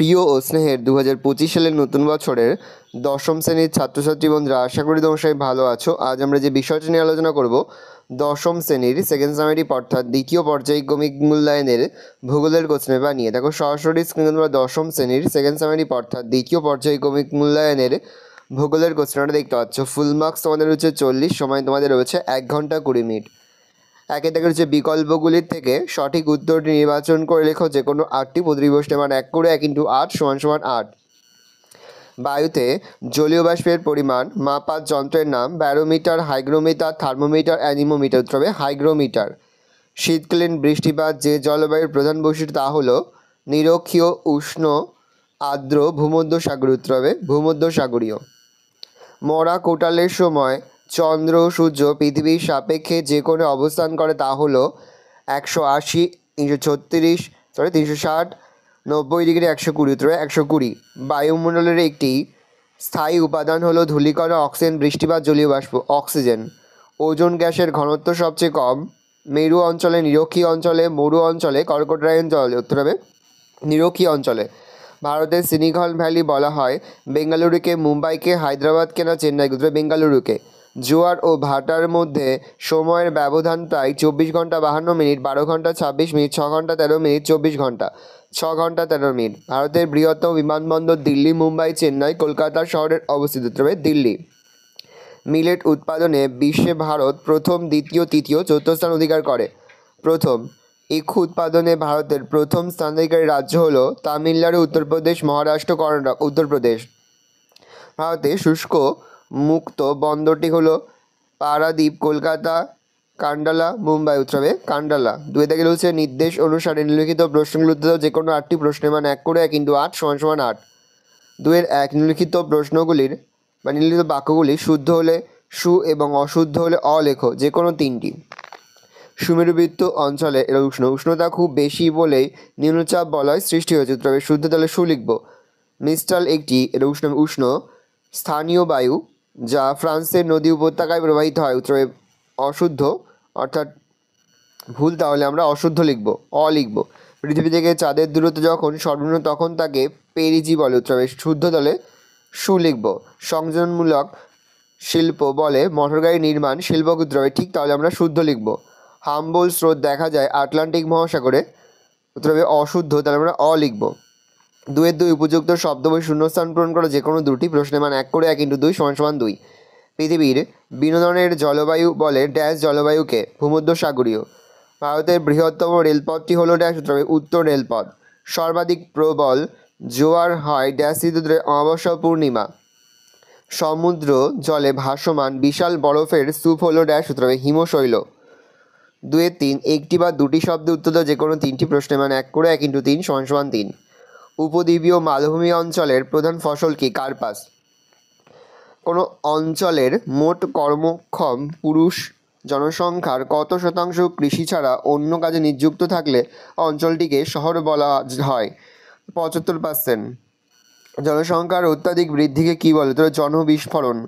প্রিয় ও স্নেহের 2025 সালের নতুন বছরের দশম শ্রেণীর ছাত্রছাত্রী বন্ধুরা, আশা করি তোমরা সবাই ভালো আছো। আজ আমরা যে বিষয়টি নিয়ে আলোচনা করব, দশম শ্রেণীর সেকেন্ড সামেটিভ অর্থাৎ দ্বিতীয় পর্যায়ক্রমিক মূল্যায়নের ভূগোলের কোশ্চেন পেপার নিয়ে। দেখো সরাসরি স্ক্রিনে তোমরা দশম শ্রেণীর সেকেন্ড সামেটিভ অর্থাৎ দ্বিতীয় পর্যায়ক্রমিক মূল্যায়নের ভূগোলের কোশ্চেনটা দেখতে পাচ্ছ। ফুল মার্কস তোমাদের রয়েছে 40, সময় তোমাদের রয়েছে 1 ঘন্টা 20 মিনিট। একে থেকে হচ্ছে বিকল্পগুলির থেকে সঠিক উত্তরটি নির্বাচন করে লেখো যে কোনো 8টি। প্রতিটি প্রশ্নের মান 1 করে 1 × 8 = 8। বায়ুতে জলীয় বাষ্পের পরিমাণ মাপার যন্ত্রের নাম ব্যারোমিটার, হাইগ্রোমিটার, থার্মোমিটার, অ্যানিমোমিটার। উত্তর হবে হাইগ্রোমিটার। শীতকালীন বৃষ্টিপাত যে জলবায়ুর প্রধান বৈশিষ্ট্য তা হলো নিরক্ষীয়, উষ্ণ, আর্দ্র, ভূমধ্যসাগরীয়। উত্তর হবে ভূমধ্যসাগরীয়। মরা কোটালের সময় চন্দ্র সূর্য পৃথিবীর সাপেক্ষে যে কোনো অবস্থান করে তা হলো 180, 360, 90 ডিগ্রি, 120। উত্তরে 120। বায়ুমণ্ডলের একটি স্থায়ী উপাদান হলো ধূলিকণা, অক্সিজেন, বৃষ্টিপাত, জলীয় বাষ্প। অক্সিজেন। ওজোন গ্যাসের ঘনত্ব সবচেয়ে কম মেরু অঞ্চলে, নিরক্ষীয় অঞ্চলে, মরু অঞ্চলে, কর্কটরাই অঞ্চলে। উত্তর হবে নিরক্ষীয় অঞ্চলে। ভারতের সিলিকন ভ্যালি বলা হয় বেঙ্গালুরুকে, মুম্বাইকে, হায়দ্রাবাদকে না চেন্নাইকে। উত্তরে বেঙ্গালুরুকে। জোয়ার ও ভাটার মধ্যে সময়ের ব্যবধান প্রায় 24 ঘন্টা 52 মিনিট, 12 ঘন্টা 26 মিনিট, 6 ঘন্টা 13 মিনিট, 24 ঘন্টা 6 ঘন্টা 13 মিনিট। ভারতের বৃহত্তম বিমানবন্দর দিল্লি, মুম্বাই, চেন্নাই, কলকাতা শহরের অবস্থিত। উত্তর হবে দিল্লি। মিলেট উৎপাদনে বিশ্বে ভারত প্রথম, দ্বিতীয়, তৃতীয়, চতুর্থ স্থান অধিকার করে। প্রথম। ইক্ষু উৎপাদনে ভারতের প্রথম স্থানাধিকারী রাজ্য হলো তামিলনাড়ু, উত্তরপ্রদেশ, মহারাষ্ট্র, কর্ণাটক। উত্তরপ্রদেশ। ভারতে শুষ্ক মুক্ত বন্দরটি হলো পারাদ্বীপ, কলকাতা, কান্ডালা, মুম্বাই। উত্তর হবে কান্ডালা। 2 থেকে হচ্ছে নির্দেশ অনুসারে নিম্নলিখিত প্রশ্নগুলোর উত্তর দাও যে কোনো 8টি প্রশ্নের মান 1 করে 1 × 8 = 8। 2-1 নিম্নলিখিত প্রশ্নগুলির বা নিম্নলিখিত বাক্যগুলি শুদ্ধ হলে সু এবং অশুদ্ধ হলে অ লেখো যে কোনো 3টি। সুমেরুবৃত্ত অঞ্চলে এর উষ্ণতা খুব বেশি বলেই নিম্নচাপ বলয় সৃষ্টি হয়েছে। উত্তর হবে শুদ্ধ, তাহলে সু লিখব। মিস্টাল একটি এর উষ্ণ স্থানীয় বায়ু যা ফ্রান্সের নদী উপত্যকায় প্রবাহিত হয়। উত্তর হবে অশুদ্ধ, অর্থাৎ ভুল, তাহলে আমরা অশুদ্ধ লিখব, অ লিখব। পৃথিবী থেকে চাঁদের দূরত্ব যখন সর্বনিম্ন তখন তাকে পেরিজি বলে। উত্তর হবে শুদ্ধ, তাহলে সু লিখব। সংযোজনমূলক শিল্প বলে মোটরগাড়ি নির্মাণ শিল্পকে। উত্তর হবে ঠিক, তাহলে আমরা শুদ্ধ লিখব। হাম্বল স্রোত দেখা যায় আটলান্টিক মহাসাগরে। উত্তর হবে অশুদ্ধ, তাহলে আমরা অ লিখব। 2-2 উপযুক্ত শব্দ বই শূন্যস্থান পূরণ করো যে কোনো 2টি। প্রশ্নের মান 1 করে 1 × 2 = 2। পৃথিবীর বিনোদনের জলবায়ু বলে ড্যাশ জলবায়ুকে ভূমধ্যসাগরীয়। ভারতের বৃহত্তম রেলপথটি হলো ড্যাশ। উত্তর হবে উত্তর রেলপথ। সর্বাধিক প্রবল জোয়ার হয় ড্যাশ ঋতুতে অমাবস্যা, পূর্ণিমা। সমুদ্র জলে ভাসমান বিশাল বরফের স্তূপ হলো ড্যাশ। উত্তর হবে হিমশৈল। 2-3 একটি বা দুটি শব্দে উত্তর দাও যে কোনো 3টি। প্রশ্নের মান 1 করে 1 × 3 = 3। উপদ্বীপীয় মালভূমি অঞ্চলের প্রধান ফসল কি? কার্পাস। কোনো অঞ্চলের মোট কর্মক্ষম পুরুষ জনসংখ্যার কত শতাংশ কৃষি ছাড়া অন্য কাজে নিযুক্ত থাকলে অঞ্চলটিকে শহর বলা হয়? 75%। জনসংখ্যার অত্যাধিক বৃদ্ধিকে কী বলে? তো জনবিস্ফোরণ।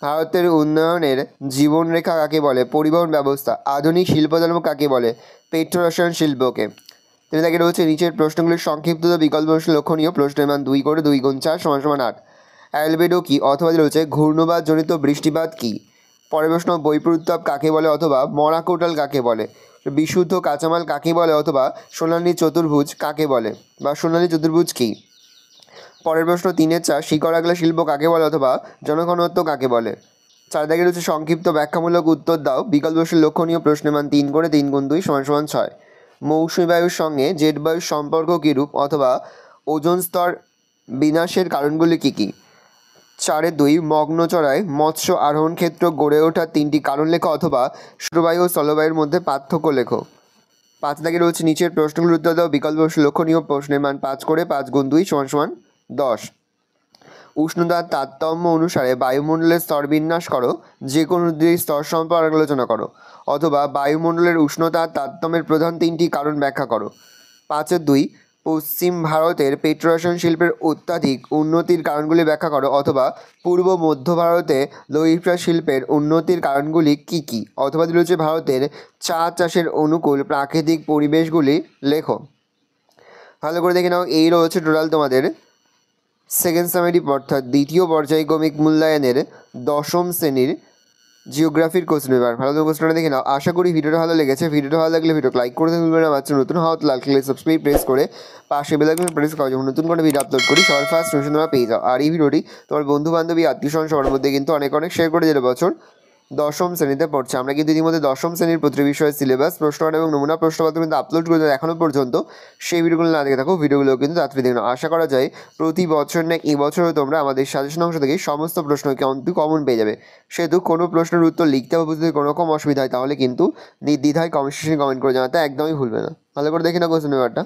ভারতের উন্নয়নের জীবনরেখা কাকে বলে? পরিবহন ব্যবস্থা। আধুনিক শিল্পধর্ম কাকে বলে? পেট্রো রসায়ন শিল্পকে। তিনি তাকে রয়েছে নিচের প্রশ্নগুলির সংক্ষিপ্ত বিকল্প লক্ষণীয়। প্রশ্নের মান 2 করে 2 × 4 = 8। অ্যালবেডো কি? অথবা রয়েছে ঘূর্ণবাদ জনিত বৃষ্টিপাত কি? পরের প্রশ্ন, বৈপরীত্য কাকে বলে অথবা মরা কোটাল কাকে বলে? বিশুদ্ধ কাঁচামাল কাকে বলে অথবা সোনালী চতুর্ভুজ কাকে বলে বা সোনালী চতুর্ভুজ কি? পরের প্রশ্ন 3-4 শিকড় আগলা শিল্প কাকে বলে অথবা জনঘনত্ব কাকে বলে? 4 দাগে রয়েছে সংক্ষিপ্ত ব্যাখ্যামূলক উত্তর দাও বিকল্প লক্ষণীয়। প্রশ্নের মান 3 করে 3 × 2 = 6। মৌসুমী বায়ুর সঙ্গে জেট বায়ুর সম্পর্ক কীরূপ অথবা ওজোন স্তর বিনাশের কারণগুলি কী কী? 4-2 মগ্নচড়ায় মৎস্য আরোহণ ক্ষেত্র গড়ে ওঠার 3টি কারণ লেখো অথবা শুষ্কবায়ু ও স্থলবায়ুর মধ্যে পার্থক্য লেখো। 5 দাগে রয়েছে নিচের প্রশ্নগুলির উত্তর দাও বিকল্প লক্ষণীয়। প্রশ্নের মান 5 করে 5 × 2 = 10। উষ্ণতার তারতম্য অনুসারে বায়ুমণ্ডলের স্তর বিন্যাস করো যে কোনো দুই স্তর সম্পর্কে আলোচনা করো অথবা বায়ুমণ্ডলের উষ্ণতার তারতম্যের প্রধান 3টি কারণ ব্যাখ্যা করো। 5-2 পশ্চিম ভারতের পেট্রো রসায়ন শিল্পের অত্যাধিক উন্নতির কারণগুলি ব্যাখ্যা করো অথবা পূর্ব মধ্য ভারতে লৌহ ইস্পাত শিল্পের উন্নতির কারণগুলি কী কী অথবা রয়েছে ভারতের চা চাষের অনুকূল প্রাকৃতিক পরিবেশগুলি লেখো। ভালো করে দেখে নাও, এই রয়েছে টোটাল তোমাদের সেকেন্ড সামেটিভ অর্থাৎ দ্বিতীয় পর্যায়ক্রমিক মূল্যায়নের দশম শ্রেণীর জিওগ্রাফির কোশ্চেন পেপার। ভালো করে কোশ্চেনটা দেখে নাও। আশা করি ভিডিওটা ভালো লেগেছে। ভিডিওটা ভালো লাগলে ভিডিও লাইক করতে ভুলবে না। বাচ্চা নতুন হওয়া লাল কালার সাবস্ক্রাইব প্রেস করে পাশে বেল আইকন প্রেস করো, যখন নতুন কোনো ভিডিও আপলোড করি সবার ফার্স্ট নোটিফিকেশন তোমরা পেয়ে যাও। আর এই ভিডিওটি তোমার বন্ধু বান্ধবী আত্মীয় স্বজন সবার মধ্যে কিন্তু অনেক শেয়ার করে দিলে। বছর দশম শ্রেণীতে পড়ছে, আমরা কিন্তু ইতিমধ্যে দশম শ্রেণীর প্রতি বিষয়ের সিলেবাস, প্রশ্নপত্র এবং নমুনা প্রশ্নপত্র কিন্তু আপলোড করে এখনও পর্যন্ত। সেই ভিডিওগুলো না দেখে থাকো, ভিডিওগুলো কিন্তু তাড়াতাড়ি দেখো। আশা করা যায় প্রতি বছর না এই বছরও তোমরা আমাদের সাজেশন অংশ থেকে সমস্ত প্রশ্ন কিন্তু কমন পেয়ে যাবে। সেহেতু কোনো প্রশ্নের উত্তর লিখতে হবে, বুঝতে কোনো রকম অসুবিধা হয় তাহলে কিন্তু নির্দ্বিধায় কমেন্ট সেকশনে কমেন্ট করে জানাতে একদমই ভুলবে না। ভালো করে দেখে না কোশ্চেন পেপারটা।